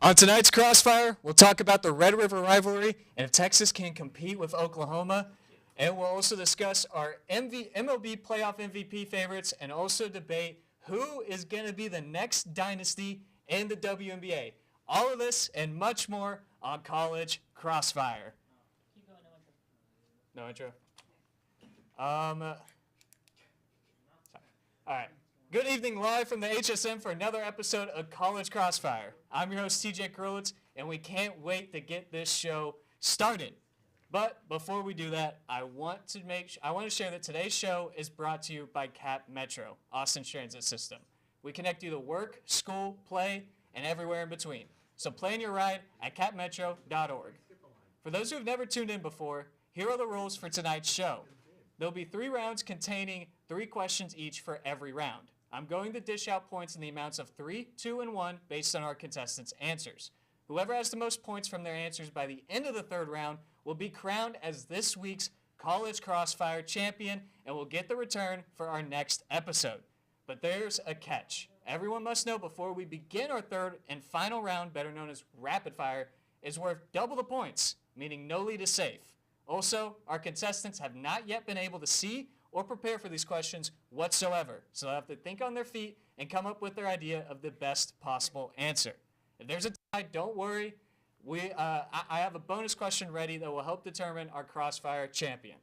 On tonight's Crossfire, we'll talk about the Red River rivalry and if Texas can compete with Oklahoma. And we'll also discuss our MLB playoff MVP favorites and also debate who is going to be the next dynasty in the WNBA. All of this and much more on College Crossfire. Keep going, No intro? All right. Good evening, live from the HSM for another episode of College Crossfire. I'm your host, TJ Krolitz, and we can't wait to get this show started. But before we do that, I want to share that today's show is brought to you by Cap Metro, Austin's transit system. We connect you to work, school, play, and everywhere in between. So plan your ride at capmetro.org. For those who have never tuned in before, here are the rules for tonight's show. There'll be 3 rounds containing 3 questions each for every round. I'm going to dish out points in the amounts of 3, 2, and 1 based on our contestants' answers. Whoever has the most points from their answers by the end of the 3rd round will be crowned as this week's College Crossfire champion and will get the return for our next episode. But there's a catch. Everyone must know before we begin our 3rd and final round, better known as Rapid Fire, is worth double the points, meaning no lead is safe. Also, our contestants have not yet been able to see or prepare for these questions whatsoever, so they'll have to think on their feet and come up with their idea of the best possible answer. If there's a tie, don't worry. I have a bonus question ready that will help determine our Crossfire champion.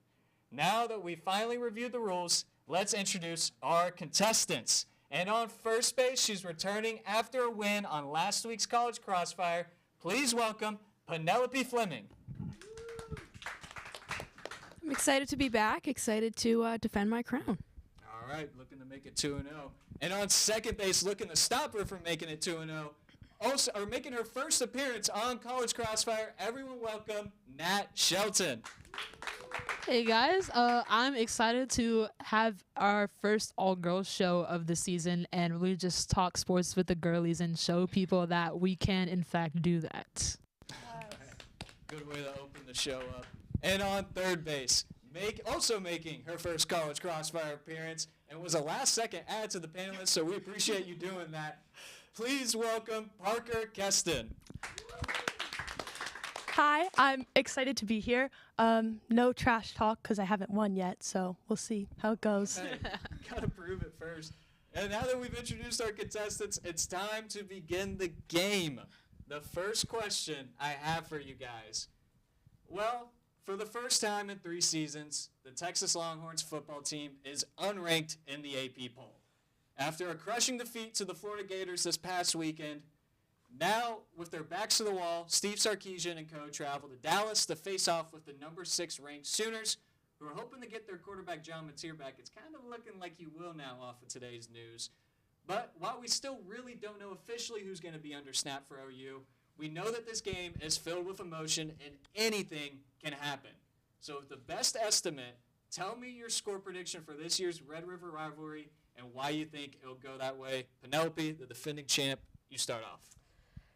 Now that we finally reviewed the rules, let's introduce our contestants. And on first base, she's returning after a win on last week's College Crossfire. Please welcome Penelope Fleming. I'm excited to be back, excited to defend my crown. All right, looking to make it 2-0. And on second base, looking to stop her from making it 2-0. Also, or making her first appearance on College Crossfire, everyone welcome Nat Sheldon. Hey guys, I'm excited to have our first all-girls show of the season and really just talk sports with the girlies and show people that we can, in fact, do that. Good way to open the show up. And on third base, also making her first College Crossfire appearance and was a last-second add to the panelists, so we appreciate you doing that. Please welcome Parker Keston. Hi, I'm excited to be here. No trash talk because I haven't won yet, so we'll see how it goes. Hey, gotta prove it first. And now that we've introduced our contestants, it's time to begin the game. The first question I have for you guys. Well, for the first time in 3 seasons, the Texas Longhorns football team is unranked in the AP poll. After a crushing defeat to the Florida Gators this past weekend, now with their backs to the wall, Steve Sarkisian and co travel to Dallas to face off with the number 6 ranked Sooners, who are hoping to get their quarterback John Mateer back. It's kind of looking like he will now off of today's news. But while we still really don't know officially who's going to be under snap for OU, we know that this game is filled with emotion and anything can happen. So with the best estimate, tell me your score prediction for this year's Red River rivalry and why you think it'll go that way. Penelope, the defending champ, you start off.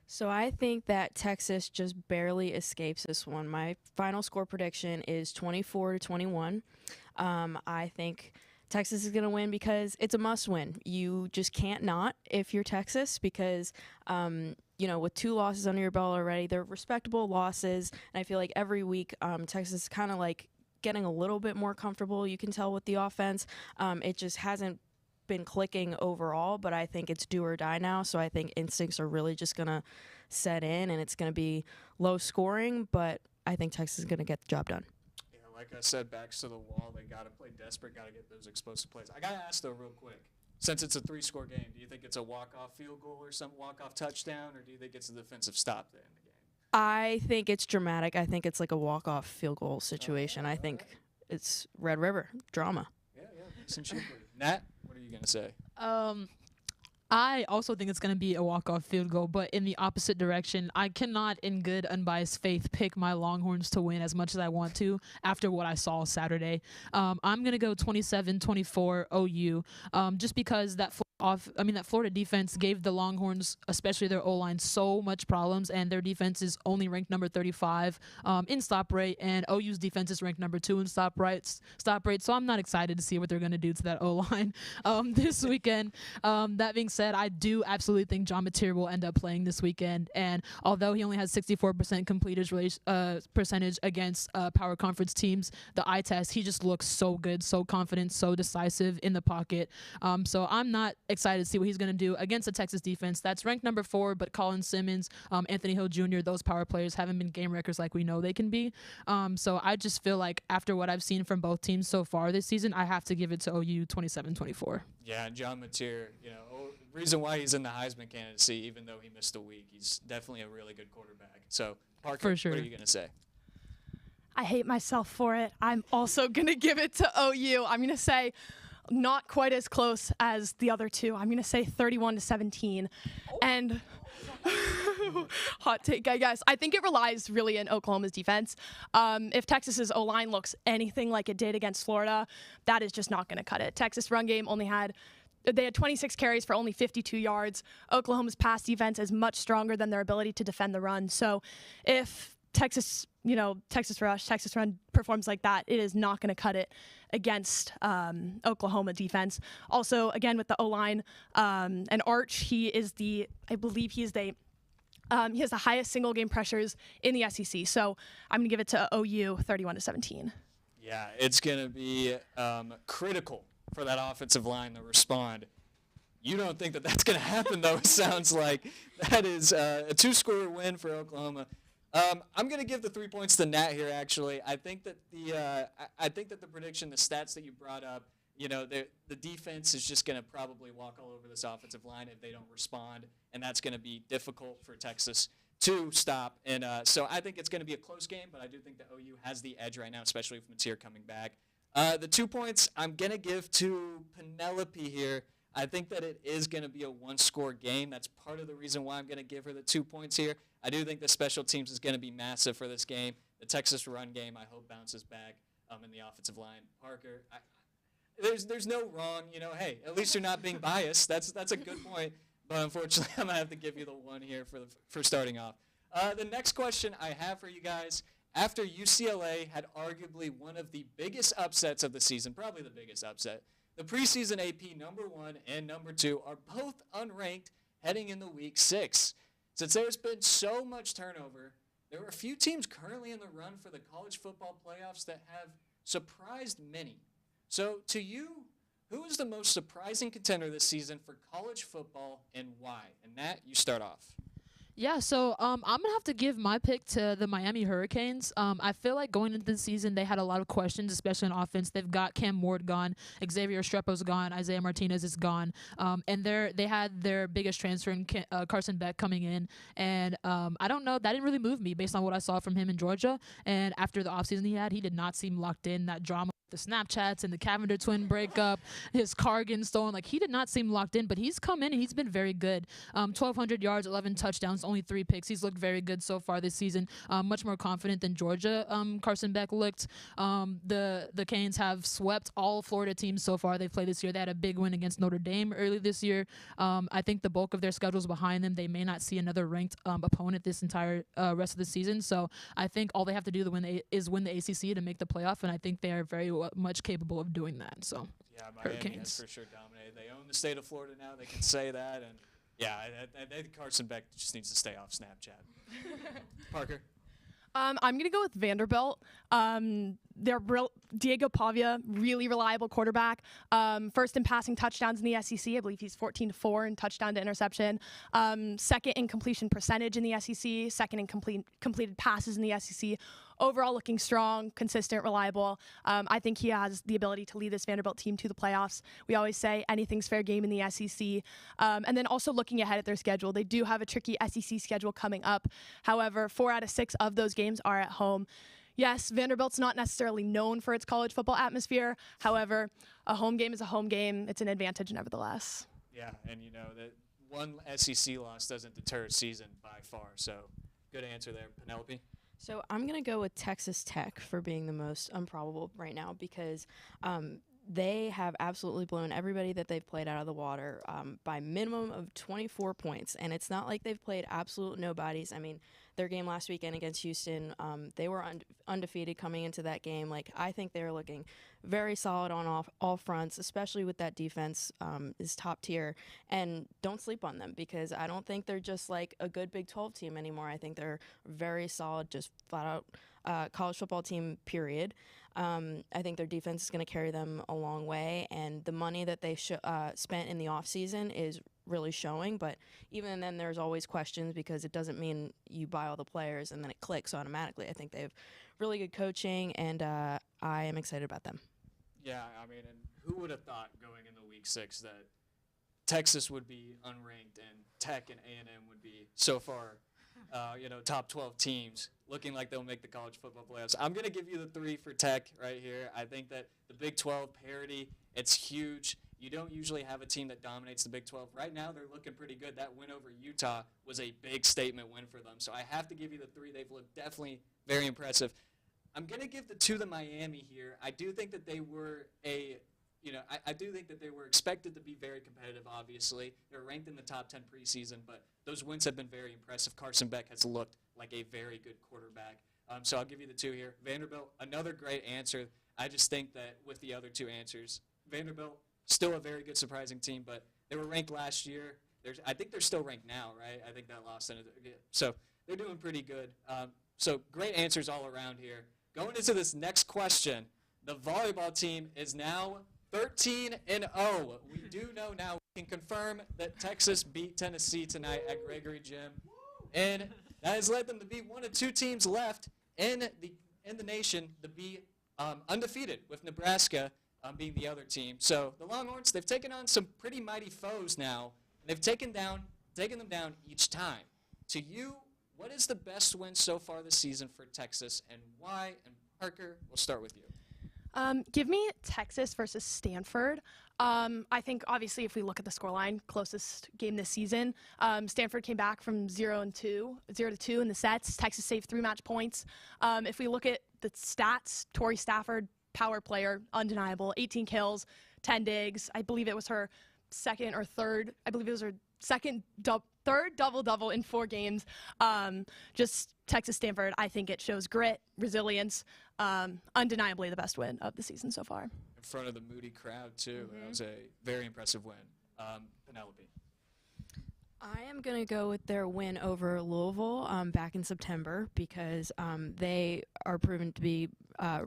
So I think that Texas just barely escapes this one. My final score prediction is 24-21. I think Texas is going to win because it's a must-win. You just can't not if you're Texas because, with 2 losses under your belt already, they're respectable losses. And I feel like every week Texas is kind of like getting a little bit more comfortable. You can tell with the offense. It just hasn't been clicking overall, but I think it's do or die now. So I think instincts are really just going to set in and it's going to be low scoring, but I think Texas is going to get the job done. Yeah, like I said, backs to the wall. They got to play desperate, got to get those explosive plays. I got to ask, though, real quick. Since it's a 3-score game, do you think it's a walk-off field goal or some walk-off touchdown, or do you think it's a defensive stop to end the game? I think it's dramatic. I think it's like a walk-off field goal situation. I think it's Red River drama. Yeah, decent shit. Nat, what are you going to say? I also think it's going to be a walk-off field goal, but in the opposite direction. I cannot, in good, unbiased faith, pick my Longhorns to win as much as I want to after what I saw Saturday. I'm going to go 27-24 OU, just because that that Florida defense gave the Longhorns, especially their O-line, so much problems, and their defense is only ranked number 35 in stop rate, and OU's defense is ranked number 2 in stop rate. So I'm not excited to see what they're going to do to that O-line this weekend. That being said, I do absolutely think John Mateer will end up playing this weekend, and although he only has 64% completed percentage against power conference teams, the eye test, he just looks so good, so confident, so decisive in the pocket. So I'm not excited to see what he's going to do against the Texas defense that's ranked number 4, but Colin Simmons, Anthony Hill Jr., those power players haven't been game wreckers like we know they can be. So I just feel like after what I've seen from both teams so far this season, I have to give it to OU 27-24. Yeah, and John Mateer, reason why he's in the Heisman candidacy, even though he missed a week, he's definitely a really good quarterback. So, Parker, For sure. What are you going to say? I hate myself for it. I'm also going to give it to OU. I'm going to say not quite as close as the other two. I'm going to say 31-17. And hot take, guys. I think it relies really in Oklahoma's defense. If Texas's O-line looks anything like it did against Florida, that is just not going to cut it. Texas run game they had 26 carries for only 52 yards. Oklahoma's pass defense is much stronger than their ability to defend the run. So if Texas run performs like that, it is not going to cut it against Oklahoma defense. Also, again, with the O-line, and Arch, he has the highest single game pressures in the SEC. So I'm going to give it to OU 31-17. Yeah, it's going to be critical for that offensive line to respond. You don't think that that's going to happen, though. It sounds like that is a 2-score win for Oklahoma. I'm going to give the 3 points to Nat here, actually. I think that the prediction, the stats that you brought up, the defense is just going to probably walk all over this offensive line if they don't respond, and that's going to be difficult for Texas to stop. And so I think it's going to be a close game, but I do think that OU has the edge right now, especially with Mateer coming back. The 2 points I'm going to give to Penelope here. I think that it is going to be a 1-score game. That's part of the reason why I'm going to give her the 2 points here. I do think the special teams is going to be massive for this game. The Texas run game, I hope, bounces back in the offensive line. Parker, there's no wrong. Hey, at least you're not being biased. That's a good point. But unfortunately, I'm going to have to give you the 1 here for starting off. The next question I have for you guys, after UCLA had arguably one of the biggest upsets of the season, probably the biggest upset, the preseason AP number 1 and number 2 are both unranked heading into week 6. Since there's been so much turnover, there are a few teams currently in the run for the college football playoffs that have surprised many. So to you, who is the most surprising contender this season for college football and why? And Nat, you start off. Yeah, so I'm going to have to give my pick to the Miami Hurricanes. I feel like going into the season, they had a lot of questions, especially on offense. They've got Cam Ward gone, Xavier Estrepo's gone, Isaiah Martinez is gone, and they had their biggest transfer in Carson Beck coming in. And I don't know, that didn't really move me based on what I saw from him in Georgia. And after the offseason he did not seem locked in. That drama, the Snapchats and the Cavender twin breakup, his car getting stolen, he did not seem locked in, but he's come in and he's been very good. 1,200 yards, 11 touchdowns, only 3 picks. He's looked very good so far this season, much more confident than Georgia. Carson Beck looked. The Canes have swept all Florida teams so far they've played this year. They had a big win against Notre Dame early this year. I think the bulk of their schedule is behind them. They may not see another ranked opponent this entire rest of the season, so I think all they have to do is win the ACC to make the playoff, and I think they are very much capable of doing that. So yeah, Miami Hurricanes has for sure dominated. They own the state of Florida now. They can say that, and yeah, I think Carson Beck just needs to stay off Snapchat. Parker. I'm going to go with Vanderbilt. Diego Pavia, really reliable quarterback. First in passing touchdowns in the SEC. I believe he's 14-4 in touchdown to interception. Second in completion percentage in the SEC. Second in completed passes in the SEC. Overall looking strong, consistent, reliable. I think he has the ability to lead this Vanderbilt team to the playoffs. We always say anything's fair game in the SEC. And then also looking ahead at their schedule, they do have a tricky SEC schedule coming up. However, 4 out of 6 of those games are at home. Yes, Vanderbilt's not necessarily known for its college football atmosphere. However, a home game is a home game. It's an advantage nevertheless. Yeah, and that one SEC loss doesn't deter a season by far. So good answer there, Penelope. So I'm going to go with Texas Tech for being the most improbable right now because they have absolutely blown everybody that they've played out of the water by minimum of 24 points. And it's not like they've played absolute nobodies. I mean, their game last weekend against Houston, they were undefeated coming into that game. Like, I think they're looking very solid on all fronts, especially with that defense is top tier. And don't sleep on them, because I don't think they're just like a good Big 12 team anymore. I think they're very solid, just flat out college football team, period. I think their defense is going to carry them a long way, and the money that they spent in the offseason is really showing. But even then, there's always questions, because it doesn't mean you buy all the players and then it clicks automatically. I think they have really good coaching, and I am excited about them. Yeah, I mean, and who would have thought going into Week 6 that Texas would be unranked and Tech and A&M would be so far, top 12 teams, looking like they'll make the college football playoffs. I'm going to give you the 3 for Tech right here. I think that the Big 12 parity, it's huge. You don't usually have a team that dominates the Big 12. Right now, they're looking pretty good. That win over Utah was a big statement win for them. So I have to give you the 3. They've looked definitely very impressive. I'm going to give the 2 to Miami here. I do think that they were I do think that they were expected to be very competitive, obviously. They're ranked in the top 10 preseason, but those wins have been very impressive. Carson Beck has looked like a very good quarterback. So I'll give you the 2 here. Vanderbilt, another great answer. I just think that with the other 2 answers, Vanderbilt, still a very good surprising team, but they were ranked last year. I think they're still ranked now, right? I think that lost. So they're doing pretty good. So great answers all around here. Going into this next question, the volleyball team is now 13-0. We do know now, we can confirm that Texas beat Tennessee tonight at Gregory Gym, and that has led them to be one of 2 teams left in the nation to be undefeated, with Nebraska being the other team. So the Longhorns, they've taken on some pretty mighty foes now, and they've taken them down each time. To you, what is the best win so far this season for Texas, and why? And Parker, we'll start with you. Give me Texas versus Stanford. I think, obviously, if we look at the scoreline, closest game this season, Stanford came back from 0-2 in the sets. Texas saved 3 match points. If we look at the stats, Tori Stafford, power player, undeniable, 18 kills, 10 digs. I believe it was her second or third. I believe it was her third double-double in 4 games. Just Texas-Stanford, I think it shows grit, resilience, undeniably the best win of the season so far. In front of the Moody crowd, too. That was a very impressive win. Penelope. I am going to go with their win over Louisville back in September, because they are proven to be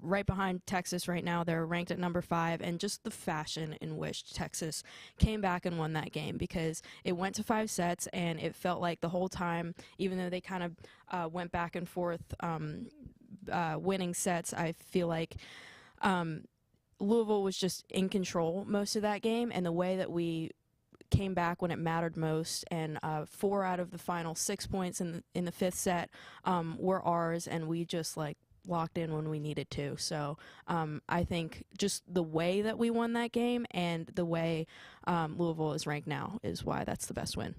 right behind Texas right now. They're ranked at number 5, and just the fashion in which Texas came back and won that game, because it went to 5 sets, and it felt like the whole time, even though they kind of went back and forth winning sets, I feel like Louisville was just in control most of that game, and the way that we came back when it mattered most, and 4 out of the final 6 points in the 5th set were ours, and we just locked in when we needed to. So I think just the way that we won that game and the way Louisville is ranked now is why that's the best win.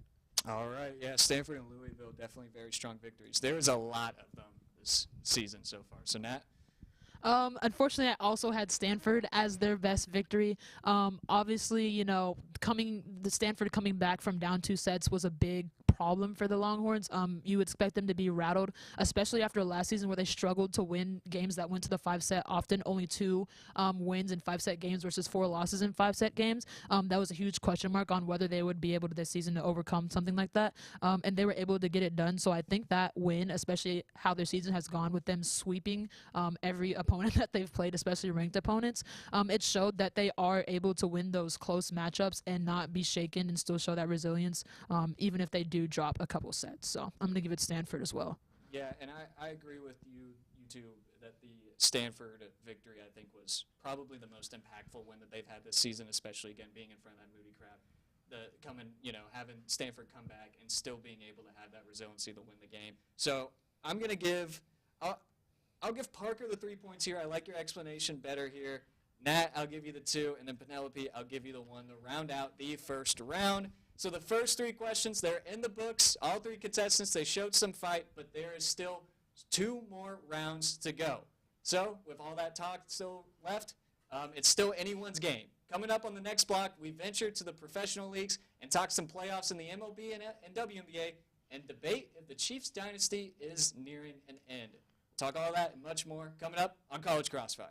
All right, yeah, Stanford and Louisville, definitely very strong victories. There is a lot of them this season so far. So Nat? Unfortunately, I also had Stanford as their best victory. Obviously, the Stanford coming back from down 2 sets was a big problem for the Longhorns. You expect them to be rattled, especially after last season where they struggled to win games that went to the 5-set often. Only 2 wins in 5-set games versus 4 losses in 5-set games. That was a huge question mark on whether they would be able to this season to overcome something like that. And they were able to get it done. So I think that win, especially how their season has gone with them sweeping every opponent that they've played, especially ranked opponents, it showed that they are able to win those close matchups and not be shaken and still show that resilience, even if they do drop a couple sets. So I'm going to give it Stanford as well. Yeah, and I agree with you two, that the Stanford victory, I think, was probably the most impactful win that they've had this season, especially, again, being in front of that Moody crowd. Having Stanford come back and still being able to have that resiliency to win the game. So I'm going to give I'll give Parker the 3 points here. I like your explanation better here. Nat, I'll give you the 2, and then Penelope, I'll give you the 1 to round out the first round. So the first 3 questions, they're in the books. All 3 contestants, they showed some fight, but there is still 2 more rounds to go. So with all that talk still left, It's still anyone's game. Coming up on the next block, we venture to the professional leagues and talk some playoffs in the MLB and WNBA and debate if the Chiefs dynasty is nearing an end. We'll talk all that and much more coming up on College Crossfire.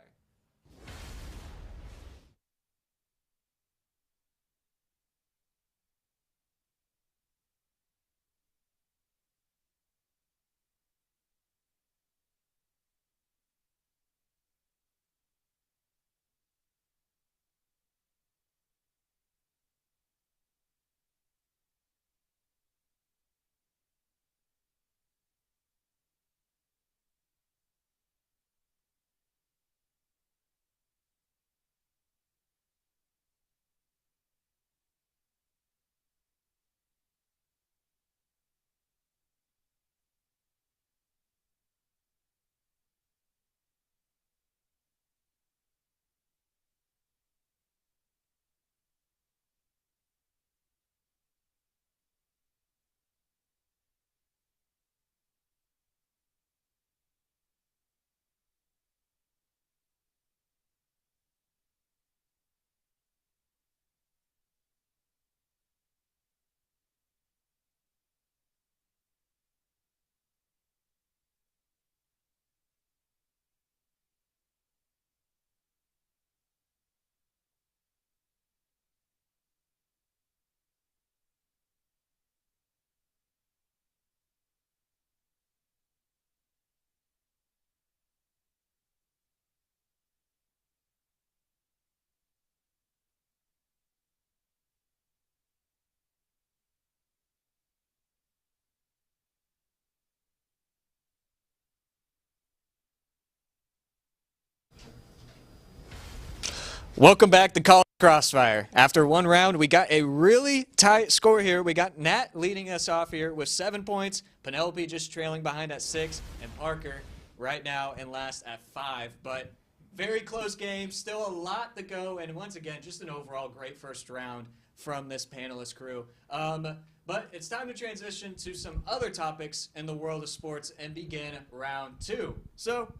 Welcome back to College Crossfire. After one round, we got a really tight score here. We got Nat leading us off here with 7 points, Penelope just trailing behind at 6, and Parker right now in last at 5. But very close game, still a lot to go, and once again, just an overall great first round from this panelist crew. But it's time to transition to some other topics in the world of sports and begin round 2. So,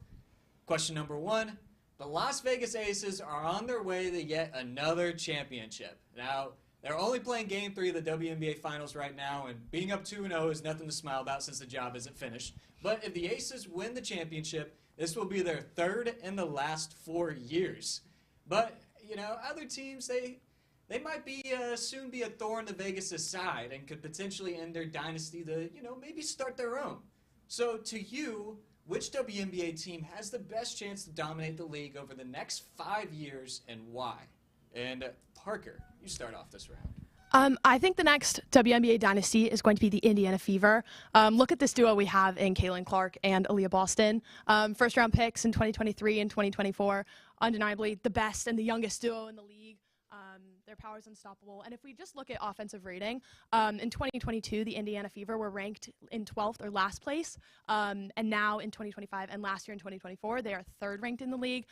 question number 1. The Las Vegas Aces are on their way to yet another championship. Now, they're only playing Game 3 of the WNBA Finals right now, and being up 2-0 is nothing to smile about since the job isn't finished. But if the Aces win the championship, this will be their 3rd in the last 4 years. But, you know, other teams, they might be soon be a thorn to Vegas' side and could potentially end their dynasty to, you know, maybe start their own. So, to you, which WNBA team has the best chance to dominate the league over the next 5 years and why? And Parker, you start off this round. I think the next WNBA dynasty is going to be the Indiana Fever. Look at this duo we have in Caitlin Clark and Aaliyah Boston. First round picks in 2023 and 2024. Undeniably the best and the youngest duo in the league. Their power is unstoppable. And if we just look at offensive rating, in 2022, the Indiana Fever were ranked in 12th or last place. And now in 2025 and last year in 2024, they are 3rd ranked in the league.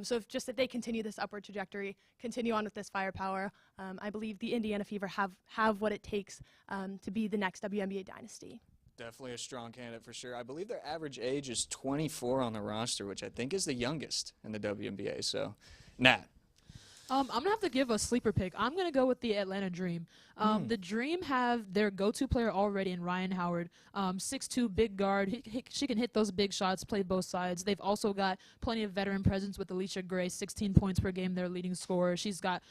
So if they continue this upward trajectory, continue on with this firepower, I believe the Indiana Fever have what it takes to be the next WNBA dynasty. Definitely a strong candidate for sure. I believe their average age is 24 on the roster, which I think is the youngest in the WNBA. So, Nat. I'm going to have to give a sleeper pick. I'm going to go with the Atlanta Dream. The Dream have their go-to player already in Ryan Howard, 6'2", big guard. She can hit those big shots, play both sides. They've also got plenty of veteran presence with Alicia Gray, 16 points per game, their leading scorer. She's got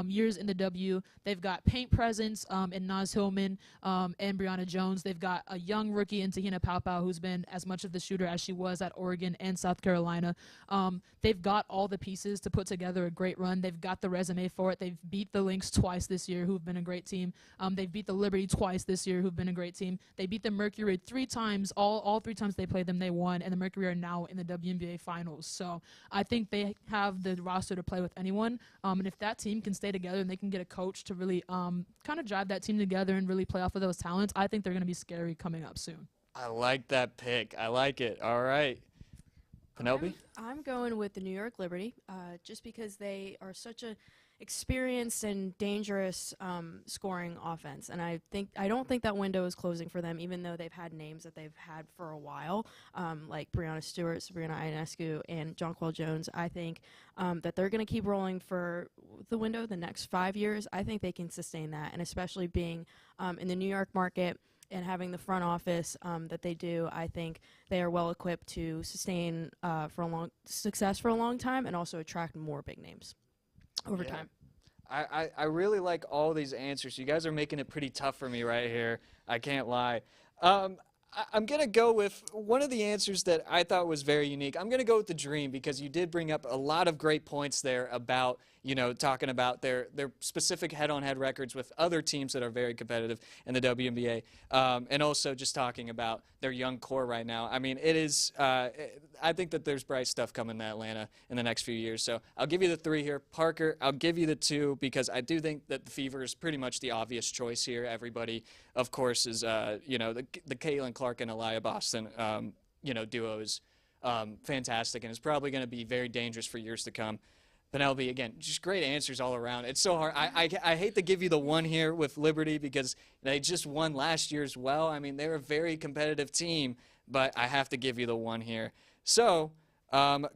years in the W. They've got paint presence in Naz Hillman and Brianna Jones. They've got a young rookie in Tahina Paopao who's been as much of the shooter as she was at Oregon and South Carolina. They've got all the pieces to put together a great run. They've got the resume for it. They've beat the Lynx twice this year, who've been a great team. They've beat the Liberty twice this year, who've been a great team. They beat the Mercury 3 times. All 3 times they played them, they won, and the Mercury are now in the WNBA Finals. So I think they have the roster to play with anyone. And if that team can stay together and they can get a coach to really kind of drive that team together and really play off of those talents, I think they're going to be scary coming up soon. I like that pick. I like it. All right. Penelope? I'm going with the New York Liberty, just because they are such a experienced and dangerous scoring offense, and I don't think that window is closing for them, even though they've had names that they've had for a while, like Brianna Stewart, Sabrina Ionescu, and Jonquel Jones. I think that they're going to keep rolling for the window the next 5 years. I think they can sustain that, and especially being in the New York market and having the front office that they do, I think they are well equipped to sustain success for a long time, and also attract more big names over time. I really like all these answers. You guys are making it pretty tough for me right here. I can't lie. I'm going to go with one of the answers that I thought was very unique. I'm going to go with the Dream, because you did bring up a lot of great points there about, talking about their specific head-on-head records with other teams that are very competitive in the WNBA, and also just talking about their young core right now. I mean, it is I think that there's bright stuff coming to Atlanta in the next few years. So I'll give you the 3 here. Parker, I'll give you the 2, because I do think that the Fever is pretty much the obvious choice here. Everybody, of course, is, the Caitlin Clark and Aliyah Boston, duo is fantastic, and is probably going to be very dangerous for years to come. Penelope, again, just great answers all around. It's so hard. I hate to give you the 1 here with Liberty, because they just won last year as well. I mean, they're a very competitive team, but I have to give you the 1 here. So,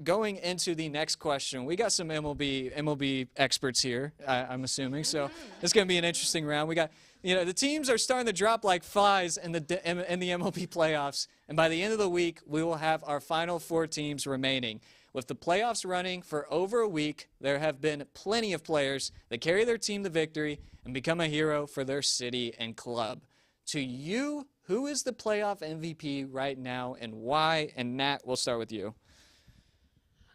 going into the next question, we got some MLB experts here, I'm assuming. So it's going to be an interesting round. We got, the teams are starting to drop like flies in the MLB playoffs, and by the end of the week, we will have our final 4 teams remaining. With the playoffs running for over a week, there have been plenty of players that carry their team to victory and become a hero for their city and club. To you, who is the playoff MVP right now, and why? And Nat, we'll start with you.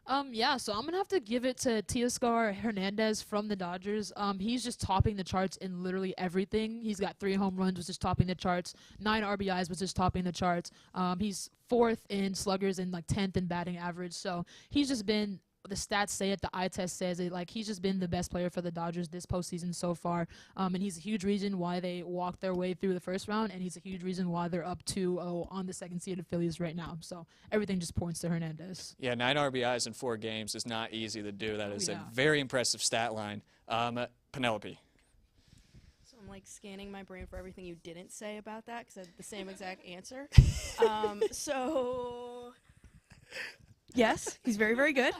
So I'm gonna have to give it to Teoscar Hernandez from the Dodgers. He's just topping the charts in literally everything. He's got 3 home runs, which is topping the charts, 9 RBIs, which is topping the charts. He's 4th in sluggers and like 10th in batting average. So he's just been, the stats say it, the eye test says it, like he's just been the best player for the Dodgers this postseason so far. And he's a huge reason why they walked their way through the first round, and he's a huge reason why they're up 2-0 on the second-seeded Phillies right now. So everything just points to Hernandez. Yeah, 9 RBIs in 4 games is not easy to do. That is a very impressive stat line. Penelope. So I'm like scanning my brain for everything you didn't say about that, because I had the same exact answer. So yes, he's very, very good.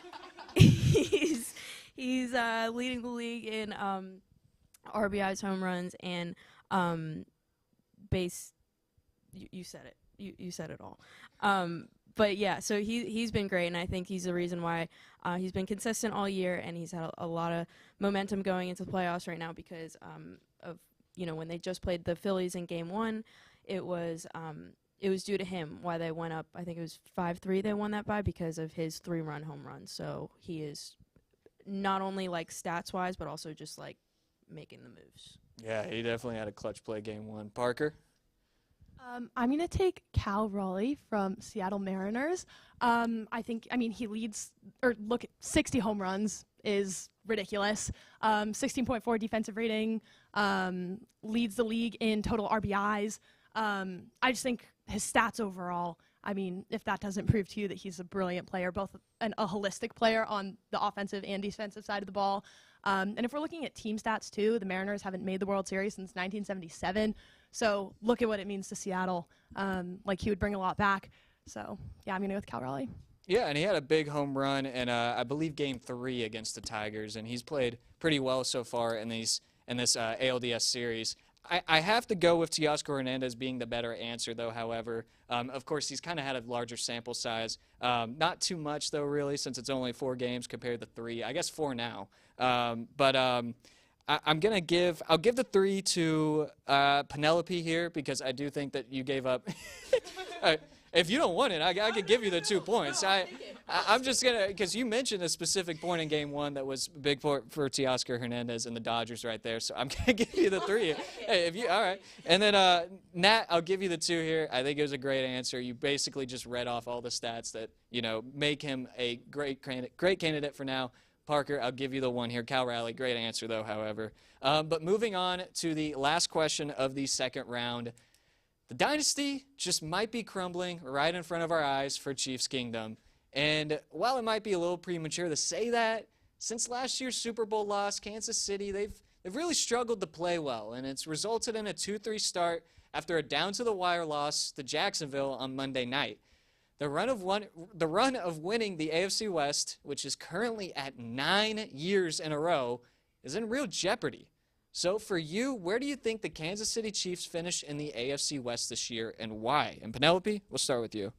he's leading the league in RBIs, home runs, and base. You said it. You said it all. But yeah, so he's been great, and I think he's the reason why he's been consistent all year, and he's had a lot of momentum going into the playoffs right now because of when they just played the Phillies in Game 1, it was due to him why they went up. I think it was 5-3 they won that by, because of his 3-run home run. So he is not only like stats wise, but also just like making the moves. Yeah, he definitely had a clutch play Game 1. Parker? I'm going to take Cal Raleigh from Seattle Mariners. He leads, look at 60 home runs is ridiculous. 16.4 defensive rating, leads the league in total RBIs. I just think his stats overall, if that doesn't prove to you that he's a brilliant player, both a holistic player on the offensive and defensive side of the ball. And if we're looking at team stats too, the Mariners haven't made the World Series since 1977. So look at what it means to Seattle. He would bring a lot back. So yeah, I'm going to go with Cal Raleigh. Yeah, and he had a big home run in, I believe, Game 3 against the Tigers, and he's played pretty well so far in this ALDS series. I have to go with Teoscar Hernandez being the better answer, though, however. Of course, he's kind of had a larger sample size. Not too much, though, really, since it's only 4 games compared to 3. I guess 4 now. I'll give the 3 to Penelope here, because I do think that you gave up. If you don't want it, I could give you the 2 points. I'm just gonna, because you mentioned a specific point in Game 1 that was big for Teoscar Hernandez and the Dodgers right there. So I'm gonna give you the 3. Hey, all right. And then Nat, I'll give you the 2 here. I think it was a great answer. You basically just read off all the stats that make him a great candidate for now. Parker, I'll give you the 1 here. Cal Raleigh, great answer though. However, but moving on to the last question of the second round. The dynasty just might be crumbling right in front of our eyes for Chiefs Kingdom. And while it might be a little premature to say that, since last year's Super Bowl loss, Kansas City, they've really struggled to play well, and it's resulted in a 2-3 start after a down-to-the-wire loss to Jacksonville on Monday night. The run of winning the AFC West, which is currently at 9 years in a row, is in real jeopardy. So for you, where do you think the Kansas City Chiefs finish in the AFC West this year, and why? And Penelope, we'll start with you.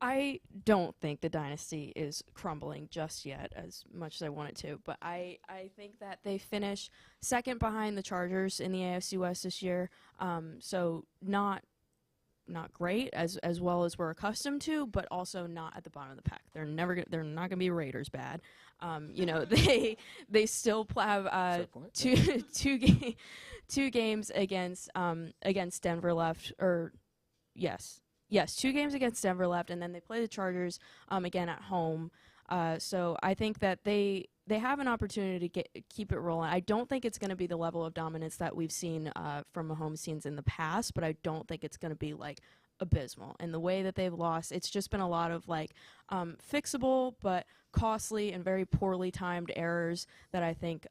I don't think the dynasty is crumbling just yet as much as I want it to, but I think that they finish second behind the Chargers in the AFC West this year. So not great as well as we're accustomed to, but also not at the bottom of the pack. They're not gonna be Raiders bad. They still have two games against Denver left, or yes, 2 games against Denver left, and then they play the Chargers again at home. So I think that they have an opportunity to keep it rolling. I don't think it's going to be the level of dominance that we've seen from Mahomes teams in the past, but I don't think it's going to be like abysmal. And the way that they've lost, it's just been a lot of like fixable but costly and very poorly timed errors that I think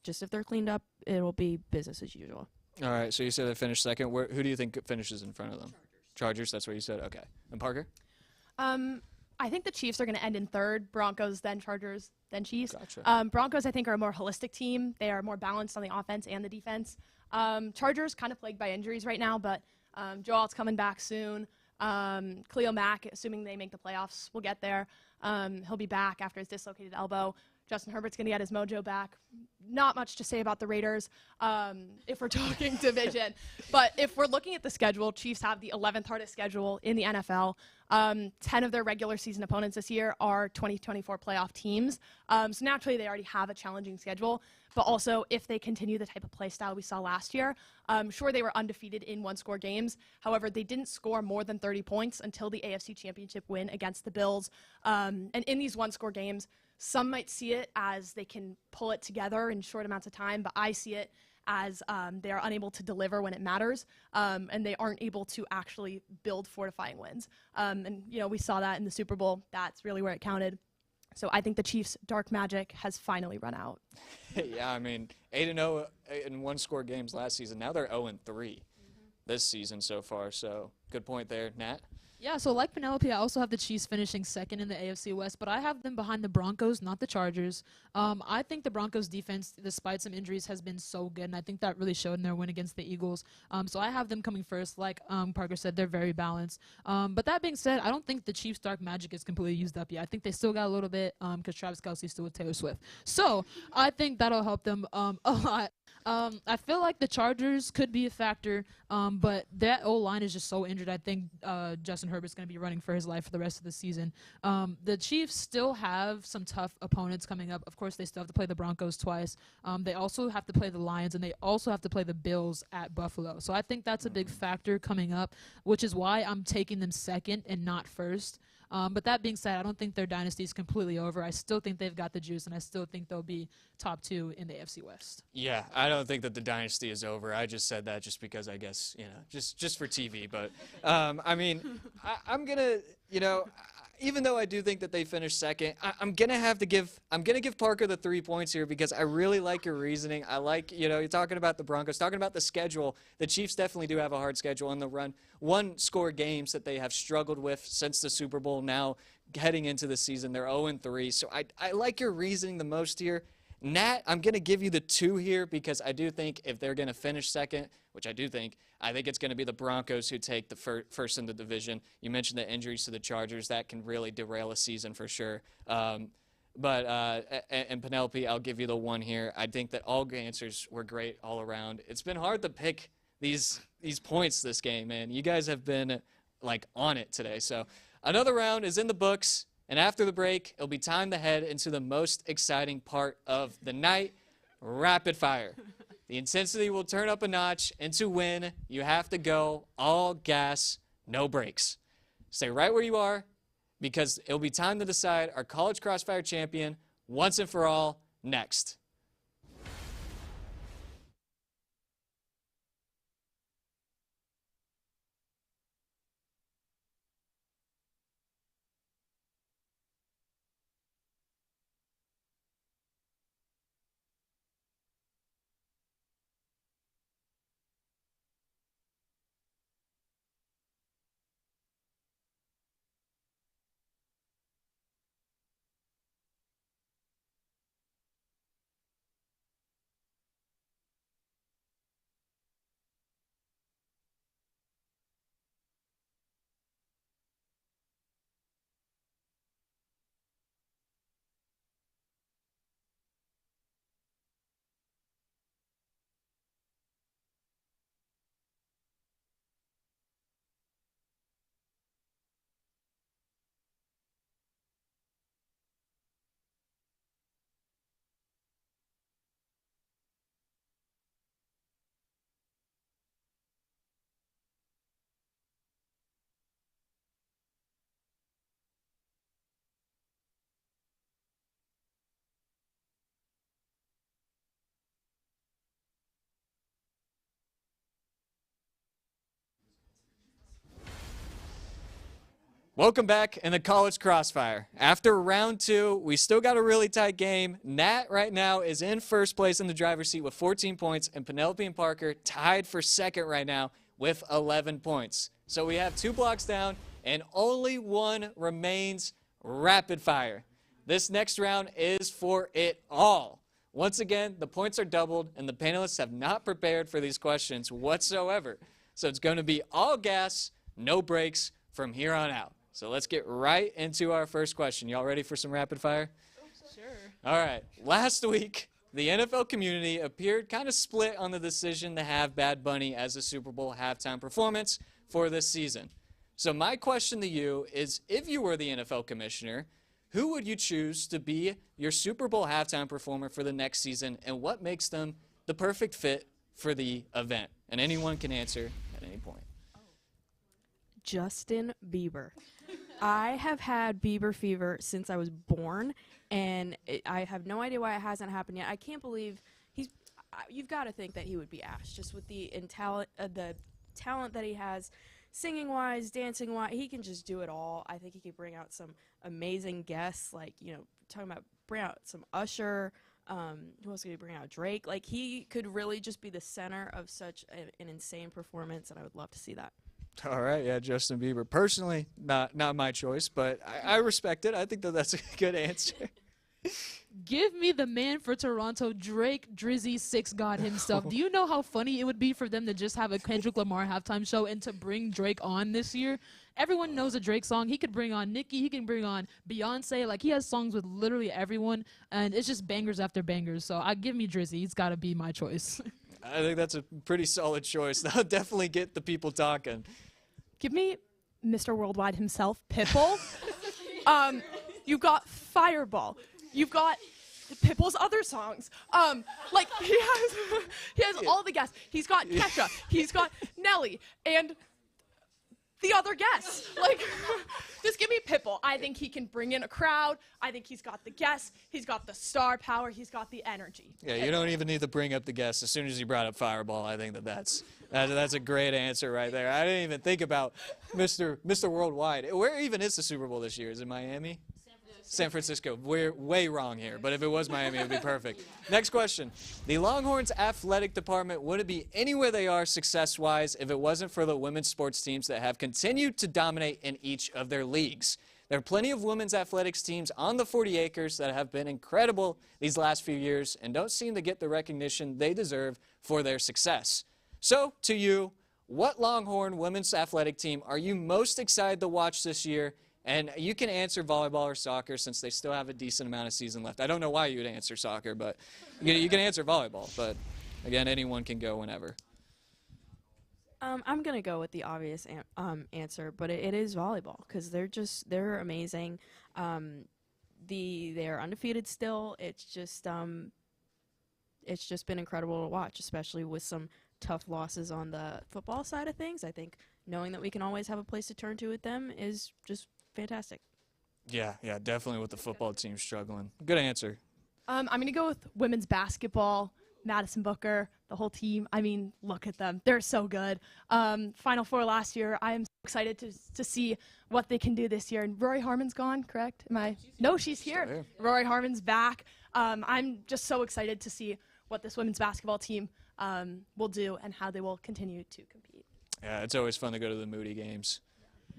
just if they're cleaned up, it'll be business as usual. All right, so you said they finished second. Who do you think finishes in front of them? Chargers, that's what you said? Okay. And Parker? I think the Chiefs are going to end in third. Broncos, then Chargers, then Chiefs. Gotcha. Broncos, I think, are a more holistic team. They are more balanced on the offense and the defense. Chargers, kind of plagued by injuries right now, but Joe Alt's coming back soon. Khalil Mack, assuming they make the playoffs, will get there. He'll be back after his dislocated elbow. Justin Herbert's going to get his mojo back. Not much to say about the Raiders if we're talking division. But if we're looking at the schedule, Chiefs have the 11th hardest schedule in the NFL. 10 of their regular season opponents this year are 2024 playoff teams. So naturally, they already have a challenging schedule. But also, if they continue the type of play style we saw last year, sure, they were undefeated in one-score games. However, they didn't score more than 30 points until the AFC Championship win against the Bills. And in these one-score games, some might see it as they can pull it together in short amounts of time, but I see it as they are unable to deliver when it matters, and they aren't able to actually build fortifying wins. And, we saw that in the Super Bowl. That's really where it counted. So I think the Chiefs' dark magic has finally run out. Yeah, I mean, 8-0 in one-score games last season. Now they're 0-3 this season so far. So good point there, Nat. Yeah, so like Penelope, I also have the Chiefs finishing second in the AFC West, but I have them behind the Broncos, not the Chargers. I think the Broncos defense, despite some injuries, has been so good, and I think that really showed in their win against the Eagles. So I have them coming first. Like Parker said, they're very balanced. But that being said, I don't think the Chiefs' dark magic is completely used up yet. I think they still got a little bit because Travis Kelce's still with Taylor Swift. So I think that'll help them a lot. I feel like the Chargers could be a factor, but that O-line is just so injured. I think Justin Herbert's going to be running for his life for the rest of the season. The Chiefs still have some tough opponents coming up. Of course, they still have to play the Broncos twice. They also have to play the Lions, and they also have to play the Bills at Buffalo. So I think that's a big factor coming up, which is why I'm taking them second and not first. But that being said, I don't think their dynasty is completely over. I still think they've got the juice, and I still think they'll be top 2 in the AFC West. Yeah, I don't think that the dynasty is over. I just said that just because I guess, just for TV. But, I mean, I'm going to, even though I do think that they finished second, I'm going to give Parker the 3 points here because I really like your reasoning. I like, you're talking about the Broncos, talking about the schedule. The Chiefs definitely do have a hard schedule in the run. One-score games that they have struggled with since the Super Bowl. Now, heading into the season, they're 0-3. So I like your reasoning the most here. Nat, I'm going to give you the 2 here because I do think if they're going to finish second, which I think it's going to be the Broncos who take the first in the division. You mentioned the injuries to the Chargers. That can really derail a season for sure. And Penelope, I'll give you the 1 here. I think that all answers were great all around. It's been hard to pick these points this game, man. You guys have been, on it today. So another round is in the books. And after the break, it'll be time to head into the most exciting part of the night, rapid fire. The intensity will turn up a notch, and to win, you have to go all gas, no brakes. Stay right where you are, because it'll be time to decide our College Crossfire champion once and for all next. Welcome back in the College Crossfire. After round 2, we still got a really tight game. Nat right now is in first place in the driver's seat with 14 points, and Penelope and Parker tied for second right now with 11 points. So we have 2 blocks down, and only one remains rapid fire. This next round is for it all. Once again, the points are doubled, and the panelists have not prepared for these questions whatsoever. So it's going to be all gas, no breaks from here on out. So let's get right into our first question. Y'all ready for some rapid fire? Sure. All right. Last week, the NFL community appeared kind of split on the decision to have Bad Bunny as a Super Bowl halftime performance for this season. So my question to you is, if you were the NFL commissioner, who would you choose to be your Super Bowl halftime performer for the next season, and what makes them the perfect fit for the event? And anyone can answer at any point. Justin Bieber. I have had Bieber fever since I was born, and I have no idea why it hasn't happened yet. I can't believe you've got to think that he would be asked, just with the talent that he has, singing-wise, dancing-wise. He can just do it all. I think he could bring out some amazing guests, like, talking about bring out some Usher. Who else could he bring out? Drake. Like, he could really just be the center of such an insane performance, and I would love to see that. All right, yeah, Justin Bieber. Personally, not my choice, but I respect it. I think that's a good answer. Give me the man for Toronto, Drake, Drizzy, Six God himself. Do you know how funny it would be for them to just have a Kendrick Lamar halftime show and to bring Drake on this year? Everyone knows a Drake song. He could bring on Nicki. He can bring on Beyonce. Like, he has songs with literally everyone, and it's just bangers after bangers. So give me Drizzy. He's got to be my choice. I think that's a pretty solid choice. That'll definitely get the people talking. Give me Mr. Worldwide himself, Pitbull. You've got Fireball. You've got Pitbull's other songs. Like, he has all the guests. He's got Kesha. He's got Nelly. And the other guests. Like, just give me Pitbull. I think he can bring in a crowd. I think he's got the guests. He's got the star power. He's got the energy. Yeah, you don't even need to bring up the guests. As soon as you brought up Fireball, I think that's a great answer right there. I didn't even think about Mr. Worldwide. Where even is the Super Bowl this year? Is it Miami? San Francisco. We're way wrong here, but if it was Miami, it would be perfect. Next question. The Longhorns athletic department wouldn't be anywhere they are success-wise if it wasn't for the women's sports teams that have continued to dominate in each of their leagues. There are plenty of women's athletics teams on the 40 acres that have been incredible these last few years and don't seem to get the recognition they deserve for their success. So, to you, what Longhorn women's athletic team are you most excited to watch this year? And you can answer volleyball or soccer since they still have a decent amount of season left. I don't know why you would answer soccer, but you can answer volleyball. But, again, anyone can go whenever. I'm going to go with the obvious answer, but it is volleyball because they're amazing. They're undefeated still. It's just been incredible to watch, especially with some tough losses on the football side of things. I think knowing that we can always have a place to turn to with them is just fantastic. Yeah, definitely with the football team struggling. Good answer. I'm going to go with women's basketball, Madison Booker, the whole team. I mean, look at them. They're so good. Final Four last year. I am so excited to see what they can do this year. And Rory Harmon's gone, correct? No, she's here. Rory Harmon's back. I'm just so excited to see what this women's basketball team will do and how they will continue to compete. Yeah, it's always fun to go to the Moody games.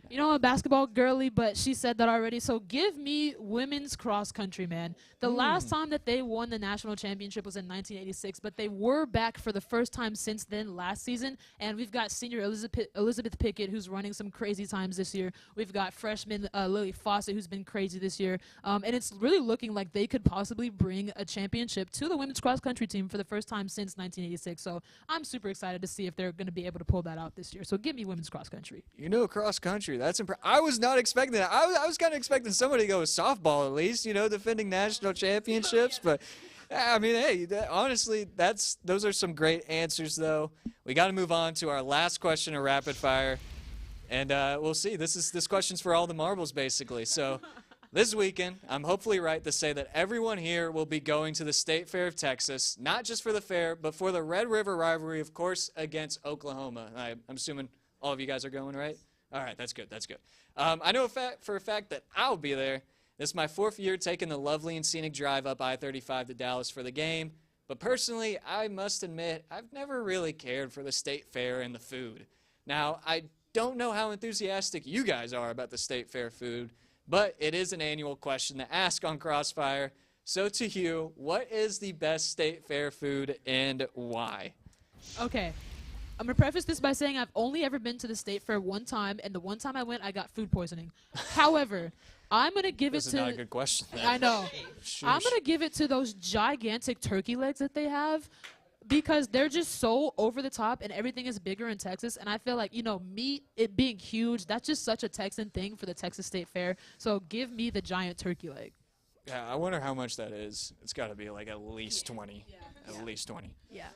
You know, a basketball girly, but she said that already. So give me women's cross country, man. The last time that they won the national championship was in 1986, but they were back for the first time since then last season. And we've got senior Elizabeth Pickett, who's running some crazy times this year. We've got freshman Lily Fawcett, who's been crazy this year. And it's really looking like they could possibly bring a championship to the women's cross country team for the first time since 1986. So I'm super excited to see if they're going to be able to pull that out this year. So give me women's cross country. You know, cross country. That's I was not expecting that. I was kind of expecting somebody to go with softball at least, defending national championships. But, I mean, hey, honestly, those are some great answers, though. We got to move on to our last question of rapid fire. And we'll see. This question's for all the marbles, basically. So this weekend, I'm hopefully right to say that everyone here will be going to the State Fair of Texas, not just for the fair, but for the Red River rivalry, of course, against Oklahoma. I'm assuming all of you guys are going, right? All right, that's good. That's good. I know for a fact that I'll be there. This is my 4th year taking the lovely and scenic drive up I-35 to Dallas for the game. But personally, I must admit, I've never really cared for the state fair and the food. Now, I don't know how enthusiastic you guys are about the state fair food, but it is an annual question to ask on Crossfire. So to you, what is the best state fair food and why? Okay. I'm going to preface this by saying I've only ever been to the state fair one time, and the one time I went, I got food poisoning. However, I'm going to give This it is to... not a good question. Then. I know. Sheesh. I'm going to give it to those gigantic turkey legs that they have because they're just so over the top and everything is bigger in Texas. And I feel like, meat, it being huge, that's just such a Texan thing for the Texas State Fair. So give me the giant turkey leg. Yeah, I wonder how much that is. It's got to be like at least 20. Yeah. At least 20. Yeah.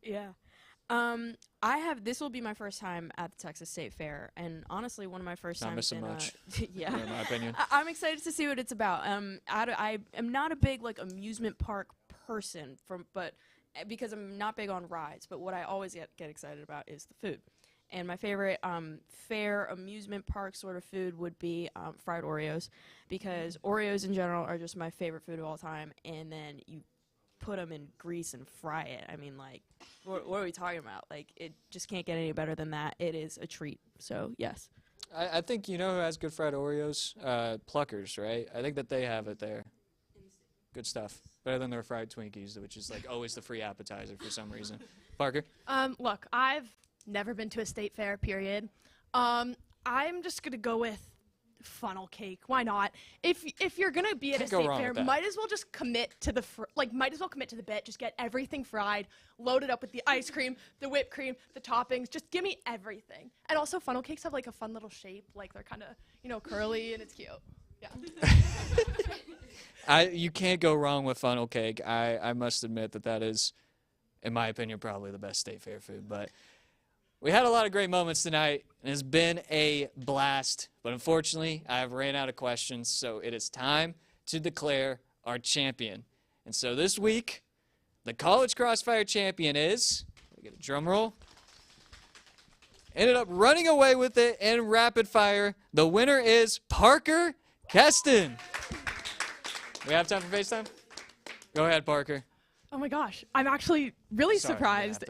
Yeah. This will be my first time at the Texas State Fair, and honestly, one of my first Not times missing in, much. yeah. In my opinion. I'm excited to see what it's about. I am not a big amusement park person but because I'm not big on rides, but what I always get excited about is the food. And my favorite fair amusement park sort of food would be fried Oreos, because Oreos in general are just my favorite food of all time, and then you put them in grease and fry it. I mean, what are we talking about? It just can't get any better than that. It is a treat. So, yes. I think you know who has good fried Oreos? Pluckers, right? I think that they have it there. Good stuff. Better than their fried Twinkies, which is always the free appetizer for some reason. Parker? Look, I've never been to a state fair, period. I'm just going to go with funnel cake. Why not? If you're gonna be at a state fair, might as well just commit to the bit. Just get everything fried, load it up with the ice cream, the whipped cream, the toppings. Just give me everything. And also, funnel cakes have a fun little shape. They're kind of curly and it's cute. Yeah. You can't go wrong with funnel cake. I must admit that is, in my opinion, probably the best state fair food. But we had a lot of great moments tonight, and it's been a blast. But unfortunately, I have ran out of questions, so it is time to declare our champion. And so this week, the College Crossfire champion is, we get a drum roll, ended up running away with it in rapid fire. The winner is Parker Keston. We have time for FaceTime? Go ahead, Parker. Oh my gosh, I'm actually really surprised.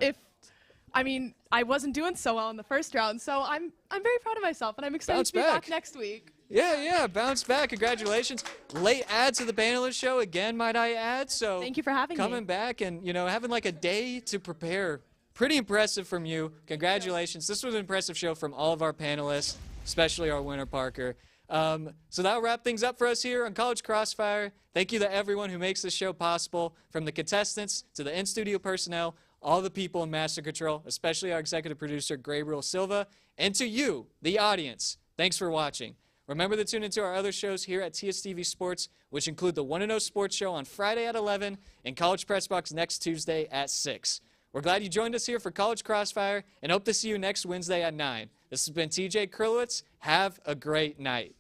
I wasn't doing so well in the first round, so I'm very proud of myself, and I'm excited to be back next week. Yeah, bounce back. Congratulations. Late add to the panelist show again, might I add. So thank you for having me. Coming back and, having a day to prepare. Pretty impressive from you. Congratulations. This was an impressive show from all of our panelists, especially our winner, Parker. So that'll wrap things up for us here on College Crossfire. Thank you to everyone who makes this show possible, from the contestants to the in-studio personnel, all the people in Master Control, especially our executive producer, Gabriel Silva, and to you, the audience. Thanks for watching. Remember to tune into our other shows here at TSTV Sports, which include the 1-0 Sports Show on Friday at 11 and College Press Box next Tuesday at 6. We're glad you joined us here for College Crossfire and hope to see you next Wednesday at 9. This has been TJ Krulowitz. Have a great night.